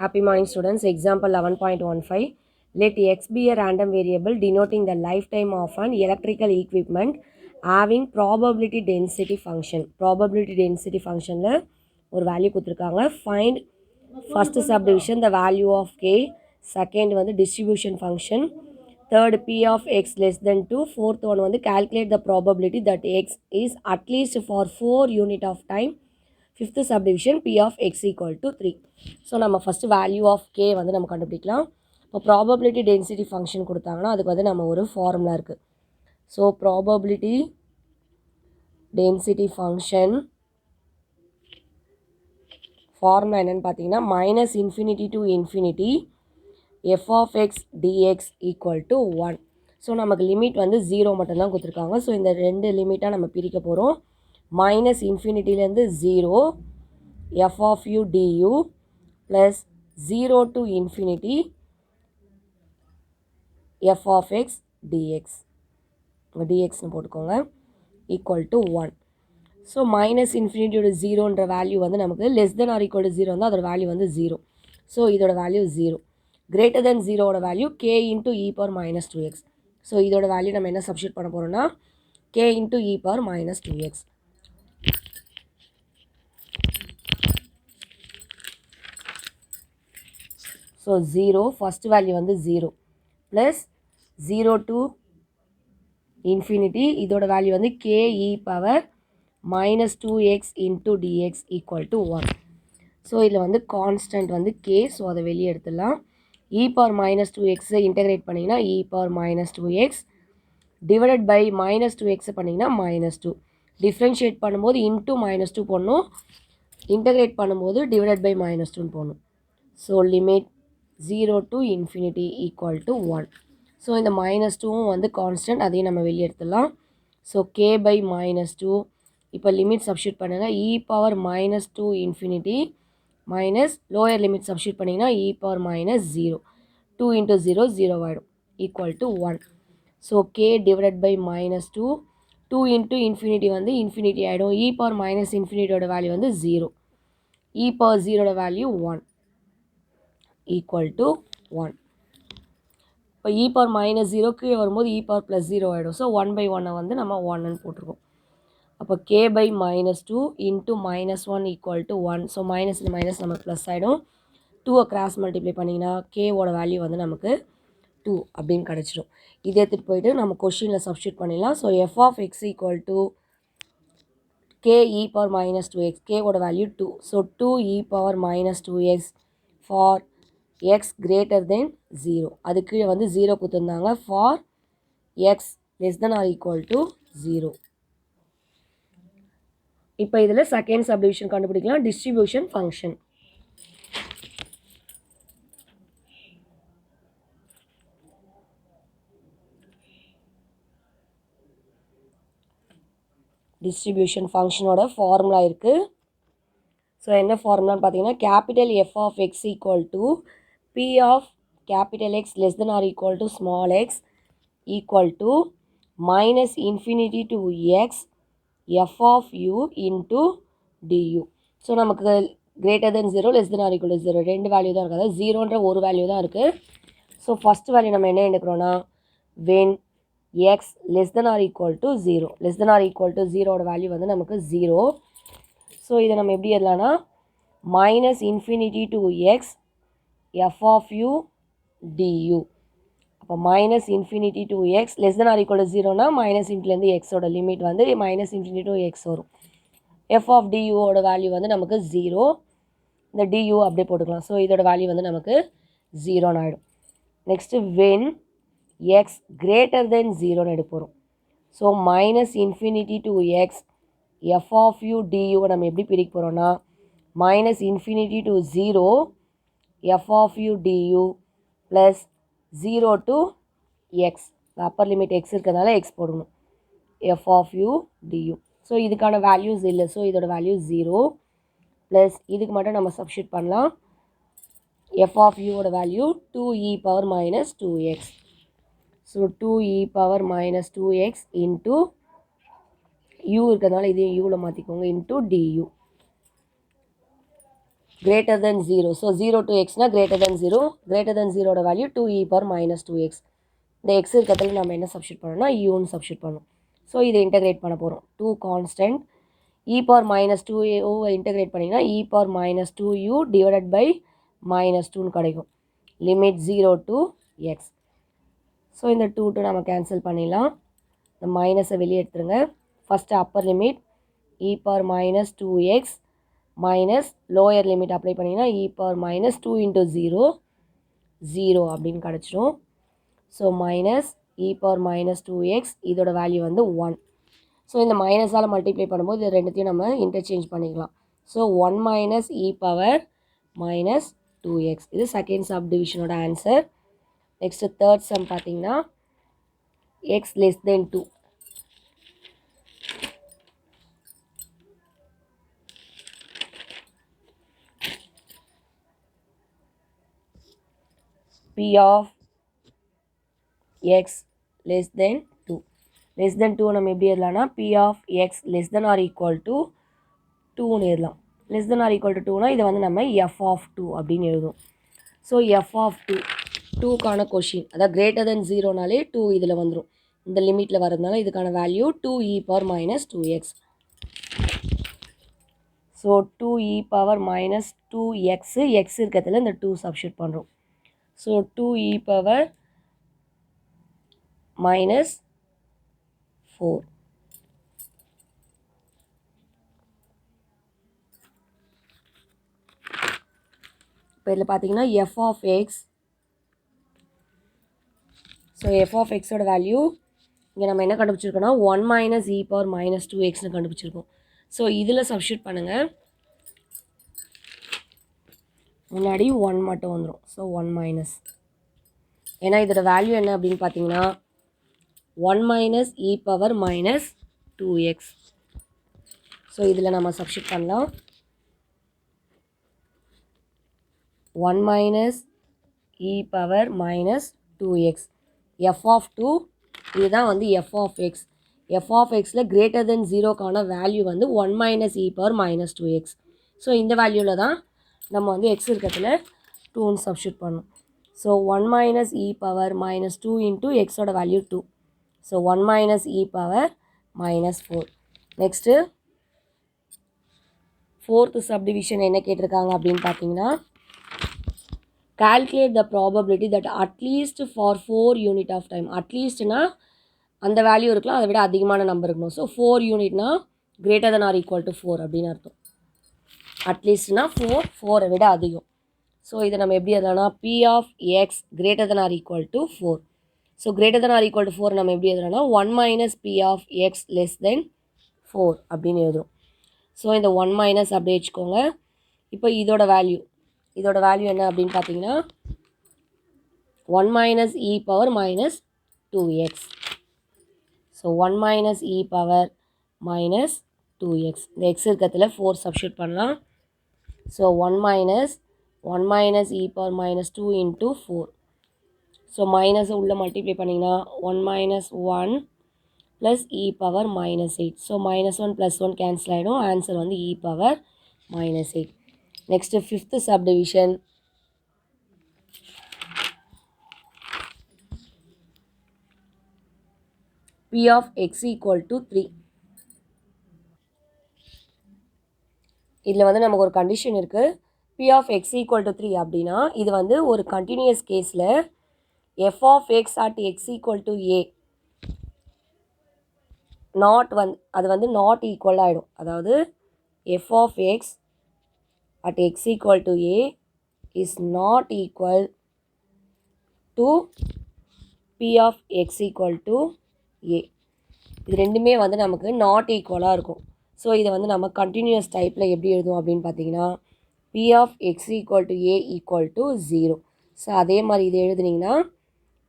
Happy morning students. Example 11.15. Let x be a random variable denoting the lifetime of an electrical equipment having probability density function. Probability density function ஒரு value கொடுத்திருக்காங்க. Find first subdivision the value of k. Second வந்து distribution function. Third p of x less than 2. Fourth one வந்து calculate the probability that x is at least for 4 unit of time. Fifth subdivision p of x equal to 3. So நம்ம first value of K வந்து நம்ம கண்டுபிடிக்கலாம். இப்போ probability density function கொடுத்தாங்கன்னா அதுக்கு வந்து நம்ம ஒரு ஃபார்முலா இருக்குது. So probability density function formula என்னென்னு பார்த்தீங்கன்னா minus infinity to infinity f of x dx equal to 1. So நமக்கு லிமிட் வந்து 0 மட்டும்தான் கொடுத்துருக்காங்க. ஸோ இந்த ரெண்டு லிமிட்டாக நம்ம பிரிக்க போகிறோம். மைனஸ் இன்ஃபினிட்டிலேருந்து 0 f of u du plus 0 to infinity f of x dx dx னு போட்டுக்கோங்க equal to 1. so minus infinity to 0 என்ற வேல்யூ வந்து நமக்கு less than or equal to 0 வந்து அதோட வேல்யூ வந்து 0. so இதோட வேல்யூ 0. greater than 0 ஓட value k into e power minus 2x. so இதோட வேல்யூ நம்ம என்ன சப்ஸ்டிட்யூட் பண்ண போறோம்னா k into e power minus 2x. So 0 first value வந்து 0 plus 0 to infinity இதோட value வந்து k e power minus 2x into dx equal to 1. so இதில் வந்து constant வந்து k. so அதை வெளியே எடுத்துடலாம். e power minus 2x integrate பண்ணிங்கன்னா e power minus 2x divided by minus 2x பண்ணிங்கன்னா minus 2. differentiate பண்ணும்போது into minus 2 போடணும். integrate பண்ணும்போது divided by minus 2 போடணும். so limit 0 to infinity equal to 1. so இந்த minus 2 வந்து constant அதையும் நம்ம வெளியே எடுத்துடலாம். so k by minus 2 இப்போ limit substitute பண்ணுங்க e power minus 2 infinity minus lower limit substitute பண்ணிங்கன்னா e power minus 0 2 into 0 0 ஆயிடும் equal to 1. so k divided by minus 2 2 into infinity வந்து infinity ஆயிடும். e power minus infinity ஓட value வந்து 0 e power 0 ஓட value 1 equal to 1. இப்போ e power minus 0 கீழே வரும்போது e power plus 0 ஆகிடும். ஸோ 1 by 1 வந்து நம்ம 1ன்னு போட்டிருக்கோம். அப்போ k by minus 2 into minus 1 equal to 1. So minus minus நமக்கு ப்ளஸ் ஆகிடும். 2 கிராஸ் மல்டிப்ளை பண்ணிங்கன்னா கேவோட வேல்யூ வந்து நமக்கு 2 அப்படின்னு கிடச்சிடும். இதை எடுத்துகிட்டு போயிட்டு நம்ம கொஷினில் சப்ஸ்டியூட் பண்ணிடலாம். So f of x equal to k e power minus 2x. கேவோட value 2. So 2 e power minus 2x for x greater than 0. அது கீழே வந்து 0 கொடுத்துருந்தாங்க. for x less than or equal to 0. இப்போ இதில் செகண்ட் சப்டிவிஷன் கண்டுபிடிக்கலாம். Distribution function. Distribution ஃபங்க்ஷனோட formula இருக்குது. ஸோ என்ன ஃபார்முலான்னு பார்த்தீங்கன்னா capital F of x equal to p of capital X less than or equal to small x equal to minus infinity to x f of u into du. So நமக்கு greater than 0 less than or equal to 0 ரெண்டு value தான் இருக்குது. அதாவது 0ன்ற ஒரு value தான் இருக்குது. So first value நம்ம என்ன எடுக்கிறோன்னா when x less than or equal to 0 less than or equal to 0ஓட வேல்யூ வந்து நமக்கு 0. ஸோ இதை நம்ம எப்படி எழுதலாம்னா minus infinity to x f of u du. அப்போ minus infinity to x less than or equal to 0னா minus infinity xோட லிமிட் வந்து minus infinity to x வரும். f of du ஓட வேல்யூ வந்து நமக்கு 0. இந்த du அப்படியே போட்டுக்கலாம். ஸோ இதோட வேல்யூ வந்து நமக்கு 0ன்னு ஆகிடும். Next when x greater than 0ன்னு எடுக்க போகிறோம். So minus infinity to x f of u du நம்ம எப்படி பிரிக்க போகிறோன்னா minus infinity to 0 f of u du plus 0 to x. Upper limit x இருக்கிறதுனால x போடணும். f of u du. So இதுக்கான values இல்லை. ஸோ இதோட வேல்யூ 0 ப்ளஸ் இதுக்கு மட்டும் நம்ம சப்ஸ்டியூட் பண்ணலாம். f of u ஓட value 2 e power minus 2x. So 2 e power minus 2x into u இருக்கிறதுனால இதையும் uவில் மாற்றிக்கோங்க into du. greater than 0. So 0 to x greater than 0. Greater than 0 ஓட value 2e power minus 2x. இந்த x இருக்கிறதுல நம்ம என்ன substitute பண்ணோம்னா uன்னு சப்ஸ்டியூட் பண்ணோம். ஸோ இதை இன்டகிரேட் பண்ண போகிறோம். 2 constant e power minus 2u integrate பண்ணிங்கன்னா e power minus 2u divided by minus 2ன்னு கிடைக்கும். Limit 0 to x. ஸோ இந்த 2 நம்ம கேன்சல் பண்ணிடலாம். இந்த மைனஸை வெளியே எடுத்துருங்க. First upper limit e power minus 2x minus lower limit apply பண்ணிங்கன்னா e power minus 2 into 0 0 அப்படின்னு கிடச்சிரும். So minus e power minus 2x இதோட வேல்யூ வந்து 1. ஸோ இந்த மைனஸால் மல்டிப்ளை பண்ணும்போது இது ரெண்டுத்தையும் நம்ம இன்டர்சேஞ்ச் பண்ணிக்கலாம். So 1 minus e power minus 2x இது செகண்ட் சப் டிவிஷனோட ஆன்சர். நெக்ஸ்ட்டு தேர்ட் சம் பார்த்தீங்கன்னா x less than 2. P of x less than 2. Less than 2 நம்ம எப்படி எழுதலாம்னா P of x less than or equal to 2ன்னு எழுதலாம். less than or equal to 2னா இதை வந்து நம்ம f of 2 அப்படின்னு எழுதும். ஸோ f of 2 2க்கான கொஷின் அதாவது greater than 0னாலே 2 இதில் வந்துடும். இந்த லிமிட்டில் வரதுனால இதுக்கான value 2e power minus 2x. So 2e power minus 2x x இருக்கிறதுல இந்த 2 சப்ஸ்டியூட் பண்ணுறோம். So 2e power minus 4. இப்போ இதில் பார்த்தீங்கன்னா f of x. So f of xோட வேல்யூ இங்கே நம்ம என்ன கண்டுபிடிச்சிருக்கோம்னா 1 minus e power minus 2xன்னு கண்டுபிடிச்சிருக்கோம். ஸோ இதில் சப்ஸ்டியூட் பண்ணுங்கள். முன்னாடி 1 மட்டும் வந்துடும். ஸோ 1 மைனஸ் ஏன்னா இதோட வேல்யூ என்ன அப்படின்னு பார்த்தீங்கன்னா 1 minus e power minus 2x. So இதில் நம்ம சப்ஸ்டியூட் பண்ணலாம். 1 minus e power minus 2x. f of 2 இதுதான் வந்து f of x. f of xல greater than 0க்கான வேல்யூ வந்து 1 minus e power minus 2x. So இந்த வேல்யூவில் தான் நம்ம வந்து x இருக்கிறதுல 2ன்னு சப்ஸ்டியூட் பண்ணணும். So 1 minus e power minus 2 into xோட value 2. So 1 minus e power minus 4. Next fourth subdivision என்ன கேட்டிருக்காங்க அப்படின்னு பார்த்தீங்கன்னா calculate the probability that at least for 4 unit of time. அட்லீஸ்ட்னா அந்த வேல்யூ இருக்கலாம், அதை விட அதிகமான நம்பர் இருக்கணும். So 4 யூனிட்னா greater than or equal to 4 அப்படின்னு அர்த்தம். அட்லீஸ்ட்னா 4 விட அதிகம். ஸோ இதை நம்ம எப்படி எழுதலாம்னா P of x greater than or equal to 4. So greater than or equal to 4 நம்ம எப்படி எழுதலாம்னா 1 minus P of x less than 4 அப்படின்னு எழுதுறோம். ஸோ இந்த 1 மைனஸ் அப்படி வச்சுக்கோங்க. இப்போ இதோட வேல்யூ என்ன அப்படின்னு பார்த்தீங்கன்னா 1 minus e power minus 2x. So 1 minus e power minus 2x. இந்த x இருக்கிறதுல 4 சப்ஸ்டியூட் பண்ணலாம். So 1 minus e power minus 2 into 4. So மைனஸை உள்ளே மல்டிப்ளை பண்ணிங்கன்னா 1 minus 1 plus e power minus 8. So minus 1 plus 1 cancel ஆகிடும். ஆன்சர் வந்து e power minus 8. Next fifth subdivision P of x equal to 3. இதில் வந்து நமக்கு ஒரு கண்டிஷன் இருக்குது. P of x equal to 3 அப்படின்னா இது வந்து ஒரு கண்டினியூஸ் கேஸில் f of x at x equal to a அது வந்து நாட் ஈக்குவல் ஆகிடும். அதாவது f of x at x equal to a is not equal to P of x equal to a. இது ரெண்டுமே வந்து நமக்கு நாட் ஈக்குவலாக இருக்கும். ஸோ இதை வந்து நம்ம கண்டினியூஸ் டைப்பில் எப்படி எழுதுவோம் அப்படின்னு பார்த்தீங்கன்னா P of x equal to a equal to 0. So அதே மாதிரி இது எழுதுனீங்கன்னா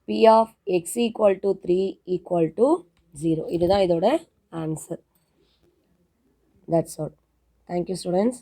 P of x equal to 3 equal to 0. இதுதான் இதோட answer. That's all. Thank you, students.